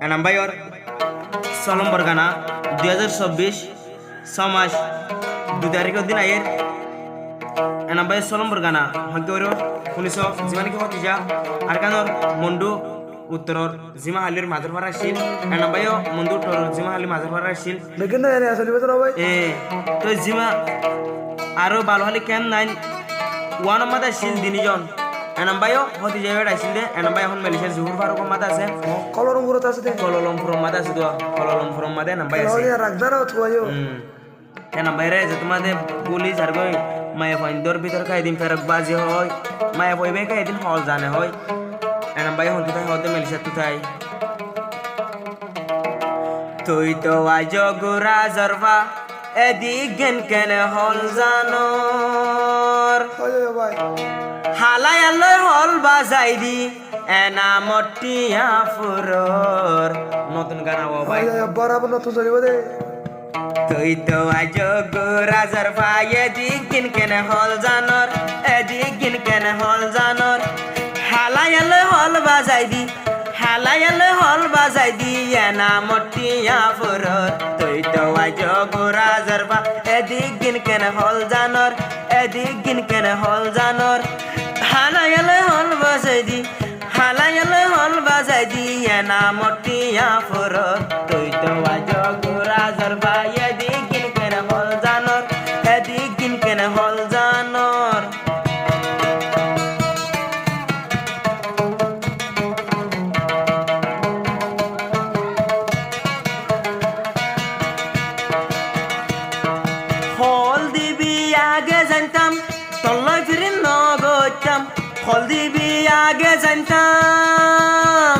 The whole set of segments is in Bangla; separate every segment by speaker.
Speaker 1: এনাম্বাইর 6 নম্বর গানা 2024 6 মাস 2 তারিখের দিন আয়ের এনাম্বাইর 6 নম্বর গানা হকের 1900 জিমানিকে হতে যা আরকানোর মন্ডু উত্তরর জিমা হালির মাঝের পাড়া শিল এনাম্বাইও মন্ডু উত্তর জিমা হালি মাঝের পাড়া শিল
Speaker 2: দেখেন না এনে আসলে বেতন ভাই
Speaker 1: তো জিমা আরো ভালো হলে কেন নাইন ওয়ান মাদা শিল দিনিজন এনাম্বাইও হতে যাবে ডাইছিল দে এনাম্বাই এখন মালয়েশিয়ার জুহুর ফারুক মাদা আছে
Speaker 2: কলরম গুরত আছে দে
Speaker 1: কললমপুর মাদা আছে তো কললমপুর মাদা এনাম্বাই আছে
Speaker 2: তাহলে রাখদা না থুয়াইও
Speaker 1: এনাম্বাই রে যে তোমাদের গুলি ঝারগই মায়া ফাইন্দর ভিতর কাইদিন ফেরক বাজি হয় মায়া পয়বে কাইদিন হল জানে হয় এনাম্বাই হন তুই হতে মালয়েশিয়া তুই তুই তো আজ গোরা জরবা এদিক গেন কেন হল জানোর
Speaker 2: ভাই
Speaker 1: হালাই আল্লাহ হল বাজাই দি এনা মটিয়া ফুরর নতুন গান আবো ভাই
Speaker 2: বরাবর নতুন চলিব দে
Speaker 1: তুই তো আজ গোরা জরবা এদিক গেন কেন হল জানোর এদিক গেন কেন হল জানোর হালাই আল্লাহ হল বাজাই দি হালায়ালে হল বাজাই দিয়ে না মটিয়া ফুরর তুই তো আজ গোরা জরবা এদিক গিন কেন হল জানর এদিক গিন কেন হল জানর হালায়ালে হল বাজাই দি হালায়ালে হল বাজাই দিয়ে না মটিয়া ফুরর তুই তো আজ গোরা জরবা এদিক গিন কেন হল জানর এদিক গিন কেন হল জানর হল দিবি আগে জানতাম তল্লাই ফিরে নগতাম হল দিবি আগে জানতাম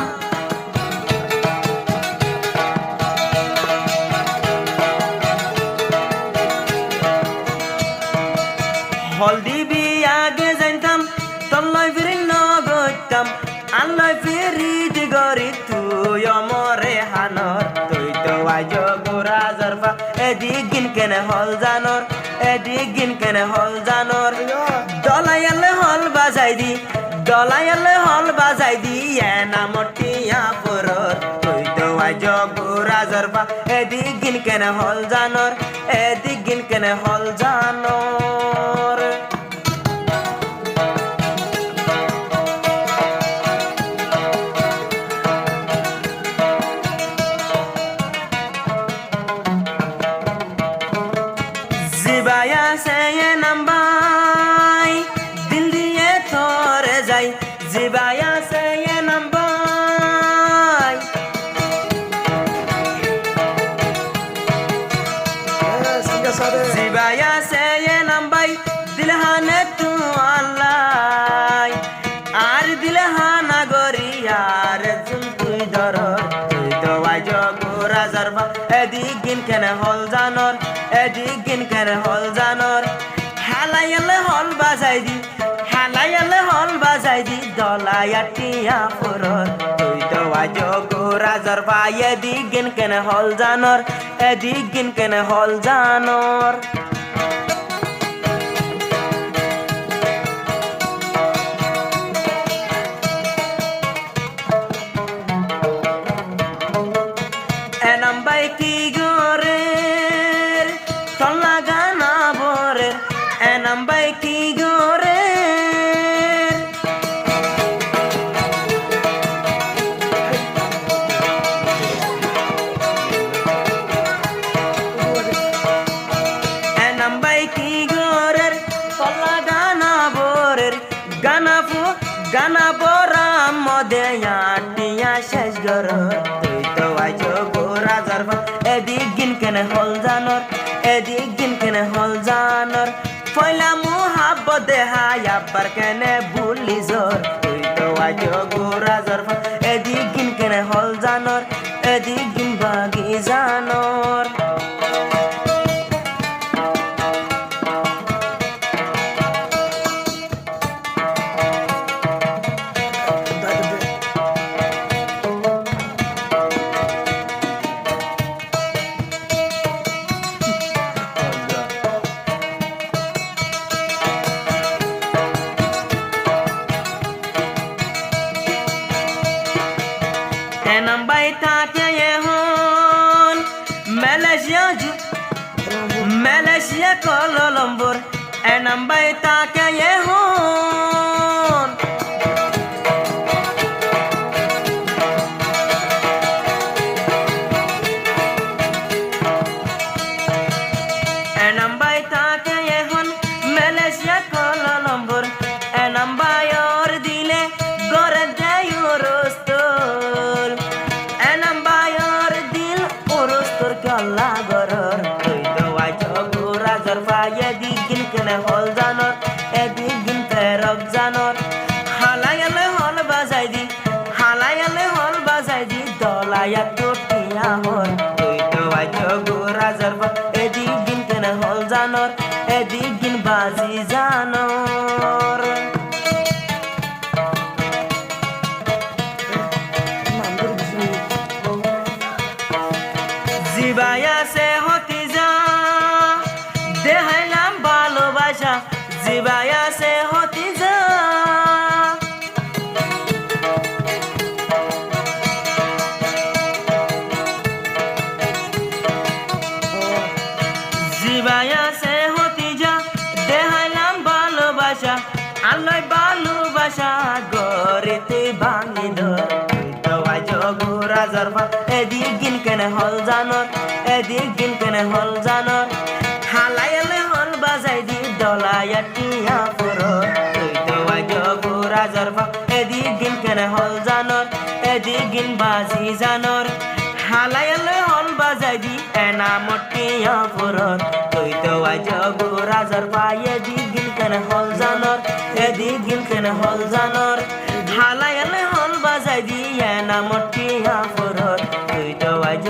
Speaker 1: হল দিবি আগে জানতাম তল্লাই ফিরে নগতাম আল্লাহ ফিরি দিগরি তুই অমরে হানর তুই তো আজ গোরা জরফা এদিক গিন কেনে হল জানর এদিক গিন কেনে হল জানর দলায়ালে হল বাজাই দি দলায়ালে হল বাজাই দি এনা মটিয়া পুরর তুই তো আজ গোরা জরফা এদিক গিন কেনে হল জানর এদিক গিন কেনে হল জানর জিবায়া সে নাম্বাই দিল দিয়ে তোরে যাই জিবায়া সে নাম্বাই
Speaker 2: সিঙ্গা সাদে
Speaker 1: জিবায়া সে নাম্বাই দিলহানে তু আল্লাহ আর দিলহানা গরিয়ার জুন তুই ধর তুই তো আজ গোরা জরবা এদিক গিন কেনে হল জানর এদিক গিন কেনে হল জানর হালায়ালে হল বাজাই দি হালায়ালে হল বাজাই দি দলায়াটিয়া ফুরর তুই তো আজ গোরা জরবা এদিক গিন কেনে হল জানর এদিক গিন কেনে হল জানর এনাম্বাই কি গোরের তল্লা গানা বরের এনাম্বাই কি গোরের এনাম্বাই কি গোরের তল্লা গানা বরের গানা বরাম মদে আটিয়া শেষ গরর তুই তো আজ গোরা জরবা এদিক গিন কেনে হল জানর এদিক গিন কেনে হল জানর পয়লা মুহাব্বত দেহাই আব্বার কেনে ভুলি জোর তুই তো আজ গোরা জরবা এদিক গিন কেনে হল জানর এদিক গিন বাগি জানর নাম্বাই তাকে এখন মালয়েশিয়া কলম্বোর এ নাম্বাই তাকে এখন এ নাম্বাই তাকে এখন মালয়েশিয়া কলম্বোর এ নাম্বায়র দিলে গড়ে দেয় রস্তর এ নাম্বায়র দিল রস্তর কাল্লা গরর তুই তো আজ রাজার পায়ে দিগিন কেনে হল জানর এদিগিন তেরক জানর হালায়ালে হল বাজাই দি দলায়া টোটিয়া হল তুই তো আজ রাজার পা এদিগিন কেনে হল জানর এদিগিন বাজি জানর জিবায়া সে হতি যা দেহাইলাম ভালোবাসা জিবায়া সে হতি যা জিবায়া সে হতি যা দেহাইলাম ভালোবাসা আল্লাহ ভালোবাসা গরেতে ভাঙি ধর তো আজ রাজার পা এদিগিন কেনে হল জানর এদিগিন কেনে হল জানর হালায়ালে হল বাজাই দি দলায়া টিয়া পুর তুই তো আজ রাজার পা এদিগিন কেনে হল জানর এদিগিন বাজি জানর হালায়ালে হল বাজাই দি এনাম টিয়া পুর তুই তো আজ রাজার পা এদিগিন কেনে হল জানর এদিগিন কেনে হল জানর হালায়ালে হল বাজাই দি এনাম টিয়া পুর তুই তো আজ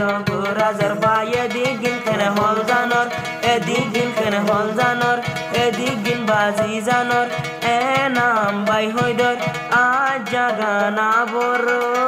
Speaker 1: রাজার পা এদিগিন কেনে হল জানর এদিগিন কেনে হল জানর এদিগিন বাজি জানর এ নাম বাই হইদর আজ জাগানা বড়